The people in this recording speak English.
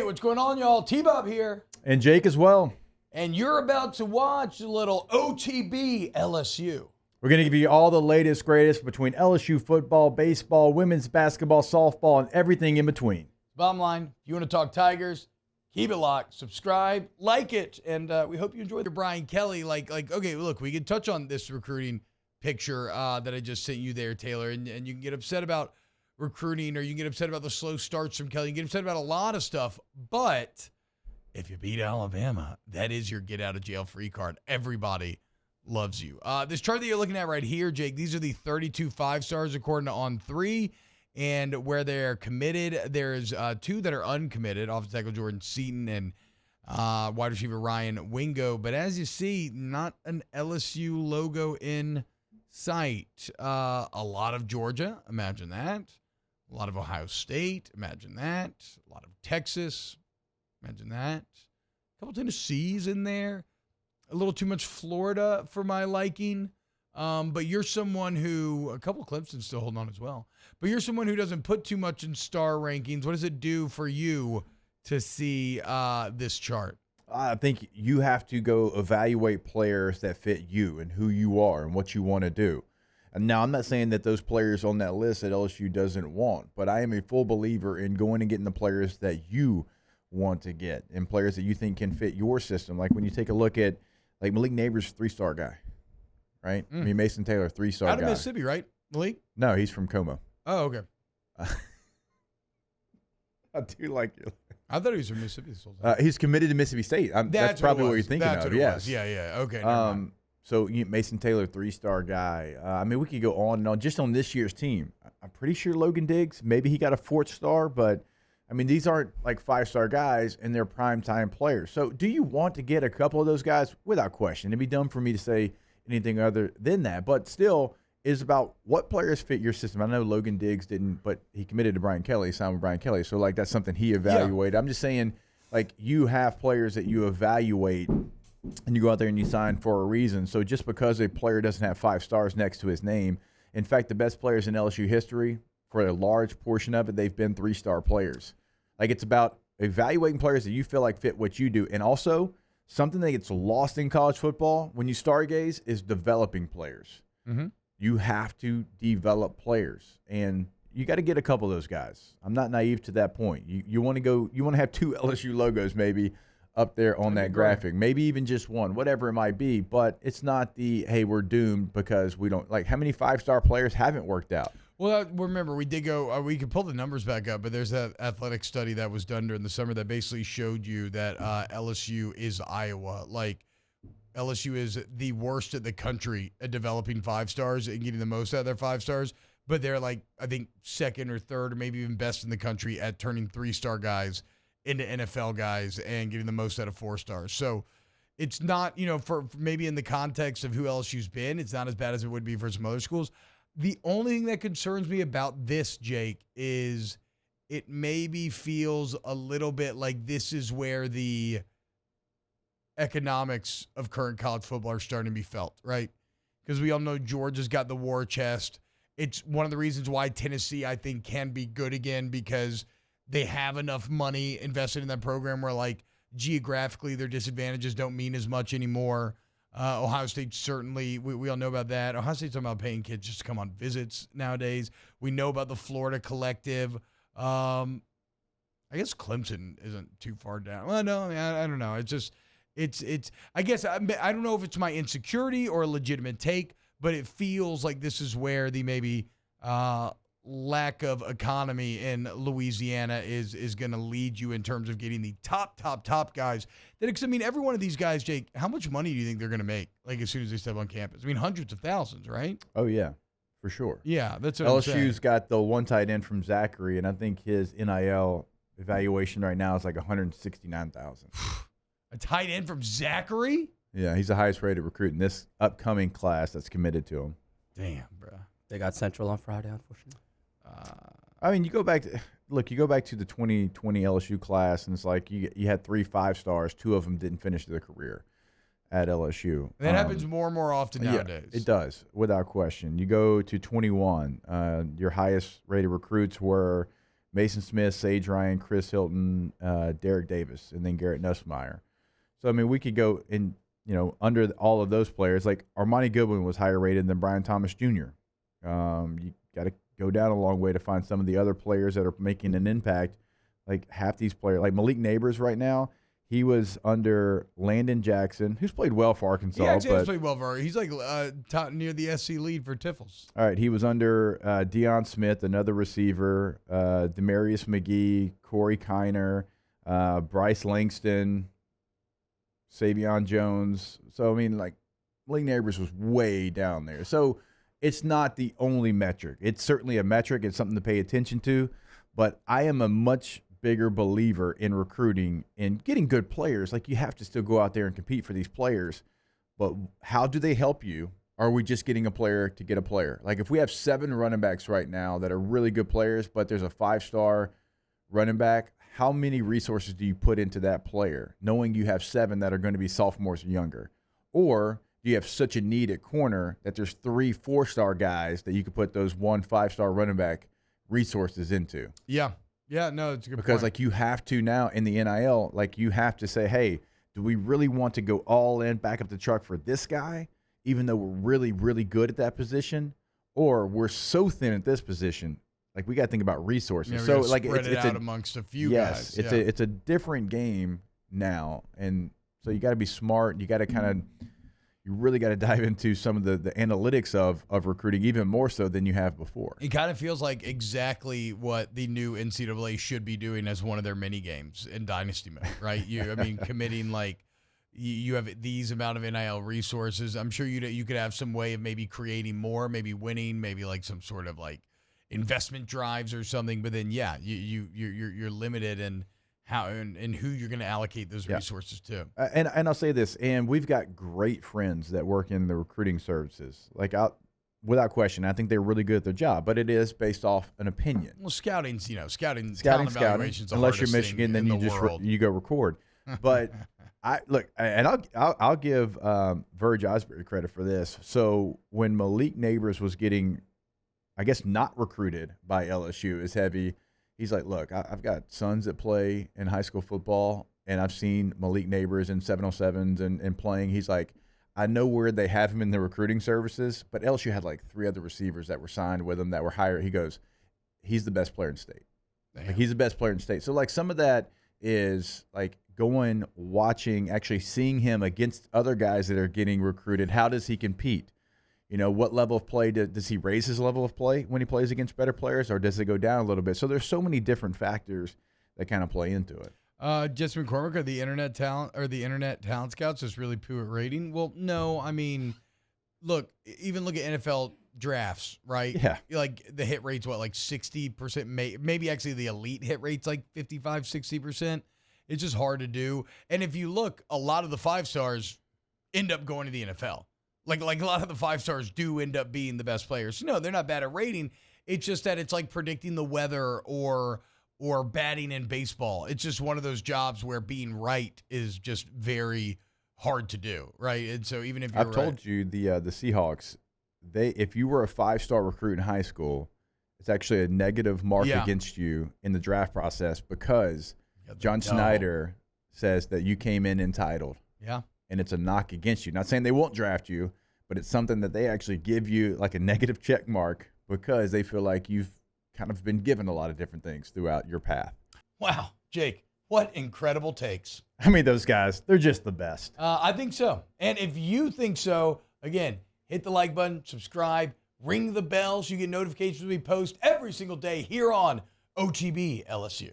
what's going on, y'all? T-Bob here. And Jake as well. And you're about to watch a little OTB LSU. We're going to give you all the latest, greatest between LSU football, baseball, women's basketball, softball, and everything in between. Bottom line, if you want to talk Tigers, keep it locked, subscribe, like it, and we hope you enjoyed your Brian Kelly. Okay, look, we can touch on this recruiting picture that I just sent you there, Taylor, and you can get upset about recruiting, or you can get upset about the slow starts from Kelly. You can get upset about a lot of stuff, but if you beat Alabama, that is your get-out-of-jail-free card. Everybody loves you. This chart that you're looking at right here, Jake, these are the 32 five-stars according to On3, and where they're committed, there's two that are uncommitted, offensive tackle Jordan Seaton and wide receiver Ryan Wingo. But as you see, not an LSU logo in sight. A lot of Georgia, imagine that. A lot of Ohio State, imagine that. A lot of Texas, imagine that. A couple Tennessees in there. A little too much Florida for my liking. But you're someone who, a couple Clemson still holding on as well. But you're someone who doesn't put too much in star rankings. What does it do for you to see this chart? I think you have to go evaluate players that fit you and who you are and what you want to do. And now, I'm not saying that those players on that list that LSU doesn't want, but I am a full believer in going and getting the players that you want to get and players that you think can fit your system. Like when you take a look at, like Malik Neighbors, 3-star guy, right? I mean, Mason Taylor, 3-star guy. Out of Mississippi, right, Malik? No, he's from Como. Oh, okay. I do like you. I thought he was from Mississippi. He's committed to Mississippi State. That's probably what you're thinking of. Yes. Yeah. Okay. Never mind. So Mason Taylor, 3-star guy. I mean, we could go on and on just on this year's team. I'm pretty sure Logan Diggs, maybe he got a 4th star, but I mean, these aren't like 5-star guys, and they're primetime players. So do you want to get a couple of those guys? Without question. It'd be dumb for me to say anything other than that, but still is about what players fit your system. I know Logan Diggs didn't, but he committed to Brian Kelly, signed with Brian Kelly. So, like, that's something he evaluated. Yeah. I'm just saying, like, you have players that you evaluate, and you go out there and you sign for a reason. So just because a player doesn't have 5 stars next to his name, in fact, the best players in LSU history, for a large portion of it, they've been 3-star players. Like, it's about evaluating players that you feel like fit what you do. And also, something that gets lost in college football when you stargaze is developing players. Mm-hmm. You have to develop players, and you got to get a couple of those guys. I'm not naive to that point. You want to have 2 LSU logos maybe up there on that graphic, maybe even just one, whatever it might be. But it's not the, hey, we're doomed because we don't, like, how many 5-star players haven't worked out? Well, remember, we did go, we could pull the numbers back up, but there's that athletic study that was done during the summer that basically showed you that LSU is Iowa. Like, LSU is the worst in the country at developing 5-stars and getting the most out of their 5-stars, but they're like, I think, 2nd or 3rd or maybe even best in the country at turning 3-star guys into NFL guys and getting the most out of 4-stars. So it's not, for maybe in the context of who LSU's been, it's not as bad as it would be for some other schools. The only thing that concerns me about this, Jake, is it maybe feels a little bit like this is where the economics of current college football are starting to be felt, right? Because we all know Georgia's got the war chest. It's one of the reasons why Tennessee, I think, can be good again, because they have enough money invested in that program where, like, geographically their disadvantages don't mean as much anymore. Ohio State, certainly, we all know about that. Ohio State's talking about paying kids just to come on visits nowadays. We know about the Florida Collective. I guess Clemson isn't too far down. Well, no, I mean, I don't know. It's just, I guess, I don't know if it's my insecurity or a legitimate take, but it feels like this is where the maybe lack of economy in Louisiana is going to lead you in terms of getting the top guys. Because, I mean, every one of these guys, Jake, how much money do you think they're going to make, like, as soon as they step on campus? I mean, hundreds of thousands, right? Oh, yeah, for sure. Yeah, that's what I'm saying. LSU's got the one tight end from Zachary, and I think his NIL evaluation right now is like $169,000. A tight end from Zachary? Yeah, he's the highest rated recruit in this upcoming class that's committed to him. Damn, bro. They got Central on Friday, unfortunately. I mean, you go back to the 2020 LSU class, and it's like you had 3 5-stars. 2 of them didn't finish their career at LSU. That happens more and more often nowadays. Yeah, it does, without question. You go to 21. Your highest rated recruits were Mason Smith, Sage Ryan, Chris Hilton, Derek Davis, and then Garrett Nussmeier. So, I mean, we could go in, under all of those players. Like Armani Goodwin was higher rated than Brian Thomas Jr. You got to go down a long way to find some of the other players that are making an impact. Like half these players, like Malik Neighbors right now, he was under Landon Jackson, who's played well for Arkansas. He actually has played well for. He's like top near the SC lead for Tiffles. All right, he was under Deion Smith, another receiver, Demarius McGee, Corey Kiner, Bryce Langston, Savion Jones. So, I mean, like, Malik Neighbors was way down there. So, it's not the only metric. It's certainly a metric. It's something to pay attention to. But I am a much bigger believer in recruiting and getting good players. Like, you have to still go out there and compete for these players. But how do they help you? Are we just getting a player to get a player? Like, if we have 7 running backs right now that are really good players, but there's a 5-star running back, how many resources do you put into that player, knowing you have 7 that are going to be sophomores or younger? Or do you have such a need at corner that there's 3 4-star guys that you could put those 1 5-star running back resources into? Yeah. Yeah, no, it's a good Because, point. like, you have to now in the NIL, like, you have to say, hey, do we really want to go all in, back up the truck for this guy, even though we're really, really good at that position? Or we're so thin at this position, like, we got to think about resources. Yeah, So, like, spread it it's out amongst a few yes, guys. it's a different game now. And so you got to be smart. You got to kind of – you really got to dive into some of the analytics of recruiting, even more so than you have before. It kind of feels like exactly what the new NCAA should be doing as one of their mini games in Dynasty mode, right? Committing like you have these amount of NIL resources. I'm sure you could have some way of maybe creating more, maybe winning, maybe like some sort of like investment drives or something. But then you're limited in how and who you're going to allocate those resources to. And I'll say this, and we've got great friends that work in the recruiting services. Like, without question, I think they're really good at their job, but it is based off an opinion. Well, scouting, talent Scouting. evaluations. Unless you're Michigan, then you just you go record. But I'll give Verge Osbury credit for this. So when Malik Neighbors was getting, I guess, not recruited by LSU as heavy, he's like, look, I've got sons that play in high school football, and I've seen Malik Neighbors in 707s and playing. He's like, I know where they have him in the recruiting services, but LSU had like 3 other receivers that were signed with him that were higher. He goes, he's the best player in state. Like, he's the best player in state. So, like, some of that is like going, watching, actually seeing him against other guys that are getting recruited. How does he compete? What level of play does he raise his level of play when he plays against better players, or does it go down a little bit? So there's so many different factors that kind of play into it. Jesse McCormick, are the internet talent scouts just really poor at rating? Well, no. I mean, look at NFL drafts, right? Yeah. Like the hit rate's what, like 60%, maybe actually the elite hit rate's like 55, 60%. It's just hard to do. And if you look, a lot of the 5-stars end up going to the NFL. Like a lot of the 5-stars do end up being the best players. No, they're not bad at rating. It's just that it's like predicting the weather or batting in baseball. It's just one of those jobs where being right is just very hard to do, right? And so even if you're I've told you the Seahawks, if you were a 5-star recruit in high school, it's actually a negative mark against you in the draft process because John Snyder says that you came in entitled. Yeah. And it's a knock against you. Not saying they won't draft you, but it's something that they actually give you like a negative check mark because they feel like you've kind of been given a lot of different things throughout your path. Wow, Jake, what incredible takes. I mean, those guys, they're just the best. I think so. And if you think so, again, hit the like button, subscribe, ring the bell so you get notifications when we post every single day here on OTB LSU.